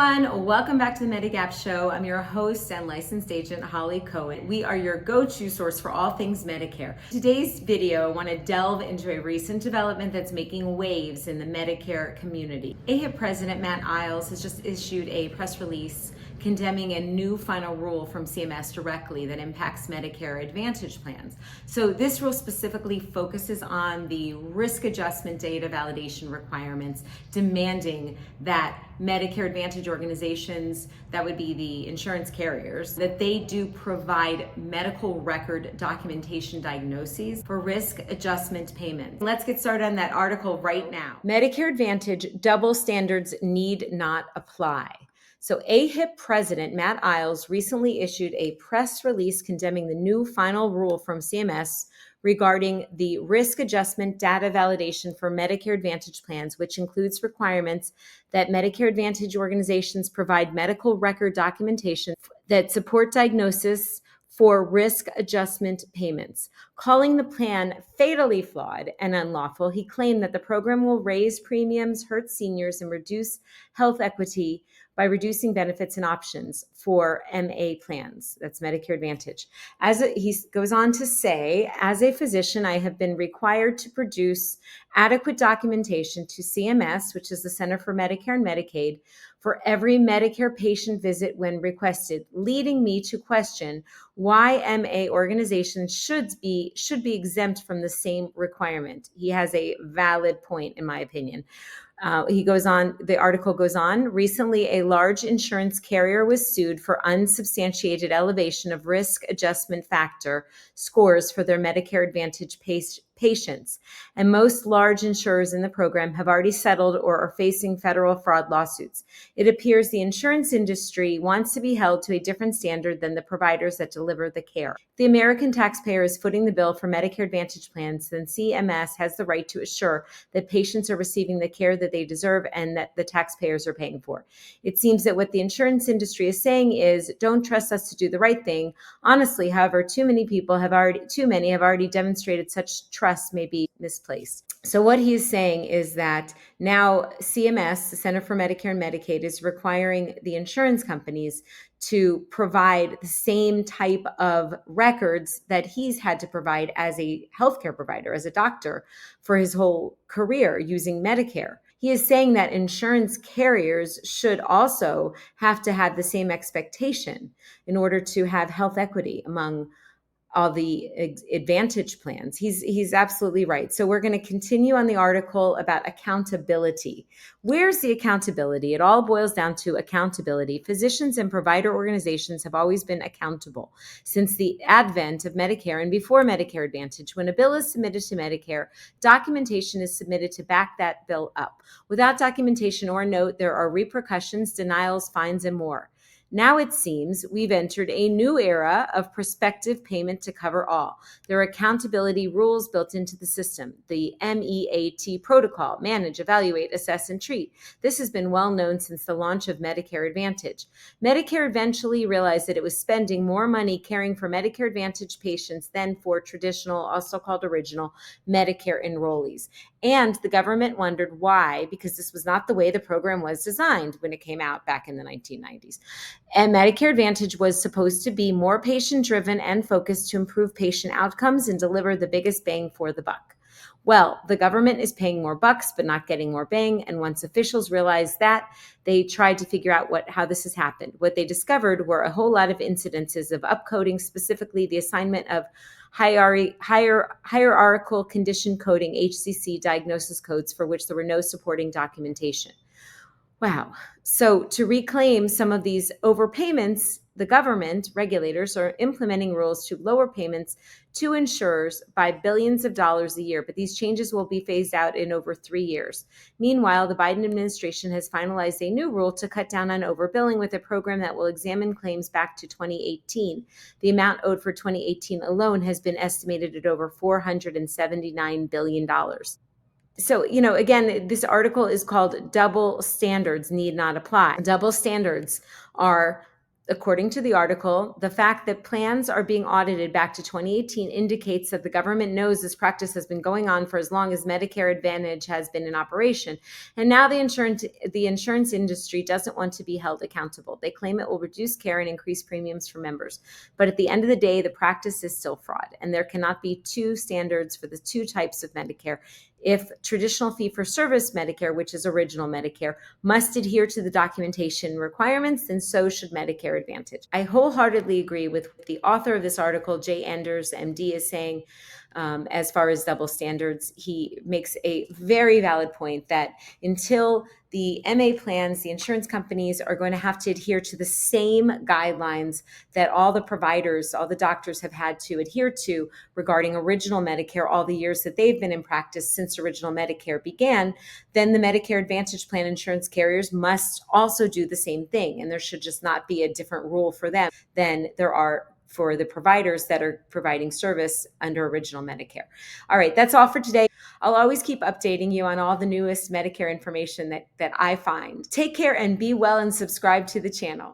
everyone, welcome back to the Medigap Show. I'm your host and licensed agent, Holly Cohen. We are your go-to source for all things Medicare. Today's video, I want to delve into a recent development that's making waves in the Medicare community. AHIP President Matt Eyles has just issued a press release condemning a new final rule from CMS directly that impacts Medicare Advantage plans. So this rule specifically focuses on the risk adjustment data validation requirements, demanding that Medicare Advantage organizations, that would be the insurance carriers, that they do provide medical record documentation diagnoses for risk adjustment payments. Let's get started on that article right now. Medicare Advantage double standards need not apply. So AHIP President Matt Eyles recently issued a press release condemning the new final rule from CMS regarding the risk adjustment data validation for Medicare Advantage plans, which includes requirements that Medicare Advantage organizations provide medical record documentation that support diagnosis for risk adjustment payments. Calling the plan fatally flawed and unlawful, he claimed that the program will raise premiums, hurt seniors, and reduce health equity by reducing benefits and options for MA plans. That's Medicare Advantage. He goes on to say, as a physician, I have been required to produce adequate documentation to CMS, which is the Center for Medicare and Medicaid, for every Medicare patient visit when requested, leading me to question why MA organizations should be exempt from the same requirement. He has a valid point, in my opinion. The article goes on, recently a large insurance carrier was sued for unsubstantiated elevation of risk adjustment factor scores for their Medicare Advantage patients. And most large insurers in the program have already settled or are facing federal fraud lawsuits. It appears the insurance industry wants to be held to a different standard than the providers that deliver the care. The American taxpayer is footing the bill for Medicare Advantage plans, then CMS has the right to assure that patients are receiving the care that they deserve and that the taxpayers are paying for. It seems that what the insurance industry is saying is, don't trust us to do the right thing. Honestly, however, too many have already demonstrated such trust may be misplaced. So what he's saying is that now CMS, the Center for Medicare and Medicaid, is requiring the insurance companies to provide the same type of records that he's had to provide as a healthcare provider, as a doctor, for his whole career using Medicare. He is saying that insurance carriers should also have to have the same expectation in order to have health equity among all the Advantage plans. He's absolutely right. So we're going to continue on the article about accountability. Where's the accountability? It all boils down to accountability. Physicians and provider organizations have always been accountable since the advent of Medicare and before Medicare Advantage. When a bill is submitted to Medicare, documentation is submitted to back that bill up. Without documentation or note, there are repercussions, denials, fines, and more. Now it seems we've entered a new era of prospective payment to cover all. There are accountability rules built into the system. The MEAT protocol, manage, evaluate, assess, and treat. This has been well known since the launch of Medicare Advantage. Medicare eventually realized that it was spending more money caring for Medicare Advantage patients than for traditional, also called original, Medicare enrollees. And the government wondered why, because this was not the way the program was designed when it came out back in the 1990s. And Medicare Advantage was supposed to be more patient-driven and focused to improve patient outcomes and deliver the biggest bang for the buck. Well, the government is paying more bucks, but not getting more bang. And once officials realized that, they tried to figure out how this has happened. What they discovered were a whole lot of incidences of upcoding, specifically the assignment of hierarchical condition coding, HCC diagnosis codes for which there were no supporting documentation. Wow. So to reclaim some of these overpayments, the government regulators are implementing rules to lower payments to insurers by billions of dollars a year, but these changes will be phased out in over 3 years. Meanwhile, the Biden administration has finalized a new rule to cut down on overbilling with a program that will examine claims back to 2018. The amount owed for 2018 alone has been estimated at over $479 billion. So, again, this article is called Double Standards Need Not Apply. Double standards are According to the article, the fact that plans are being audited back to 2018 indicates that the government knows this practice has been going on for as long as Medicare Advantage has been in operation. And now the insurance industry doesn't want to be held accountable. They claim it will reduce care and increase premiums for members. But at the end of the day, the practice is still fraud, and there cannot be two standards for the two types of Medicare. If traditional fee-for-service Medicare, which is original Medicare, must adhere to the documentation requirements, then so should Medicare Advantage. I wholeheartedly agree with what the author of this article, Jay Anders, MD, is saying. As far as double standards, he makes a very valid point that until the MA plans, the insurance companies are going to have to adhere to the same guidelines that all the providers, all the doctors have had to adhere to regarding original Medicare all the years that they've been in practice since original Medicare began, then the Medicare Advantage plan insurance carriers must also do the same thing. And there should just not be a different rule for them than there are for the providers that are providing service under original Medicare. All right, that's all for today. I'll always keep updating you on all the newest Medicare information that I find. Take care and be well, and subscribe to the channel.